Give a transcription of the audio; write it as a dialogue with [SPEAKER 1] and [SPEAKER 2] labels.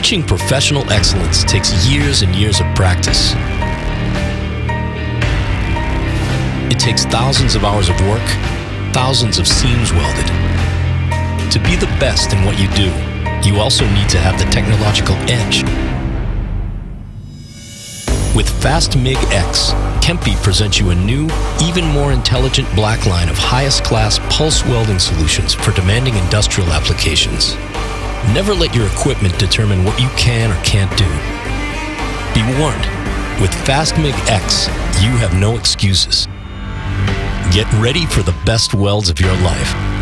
[SPEAKER 1] Reaching professional excellence takes years and years of practice. It takes thousands of hours of work, thousands of seams welded. To be the best in what you do, you also need to have the technological edge. With FastMig X, Kemppi presents you a new, even more intelligent black line of highest class pulse welding solutions for demanding industrial applications. Never let your equipment determine what you can or can't do. Be warned, with FastMig X, you have no excuses. Get ready for the best welds of your life.